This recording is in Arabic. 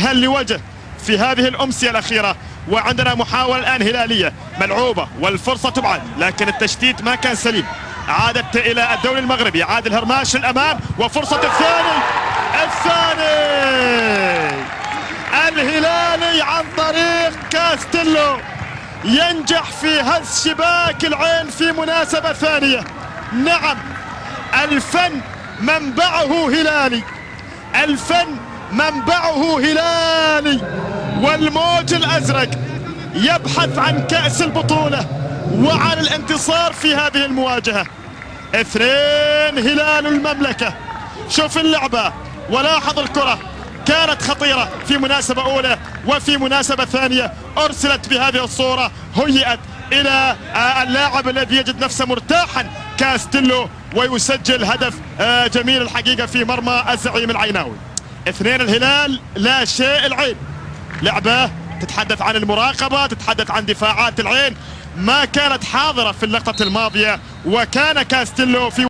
وجها لوجه في هذه الأمسية الأخيرة. وعندنا محاولة الآن هلالية ملعوبة والفرصة تبعد، لكن التشتيت ما كان سليم. عادت إلى الدولي المغربي، عاد الهرماش للأمام وفرصة الثاني الهلالي عن طريق كاستيلو ينجح في هز شباك العين في مناسبة ثانية. نعم، الفن منبعه هلالي، الفن منبعه هلالي، والموج الأزرق يبحث عن كأس البطولة وعن الانتصار في هذه المواجهة. 2 هلال المملكة. شوف اللعبة ولاحظ الكرة، كانت خطيرة في مناسبة أولى وفي مناسبة ثانية أرسلت بهذه الصورة، هيئت إلى اللاعب الذي يجد نفسه مرتاحا كاستيلو ويسجل هدف جميل الحقيقة في مرمى الزعيم العيناوي. 2 الهلال لا شيء العين. لعبة تتحدث عن المراقبة، تتحدث عن دفاعات العين ما كانت حاضرة في اللقطة الماضية، وكان كاستيلو في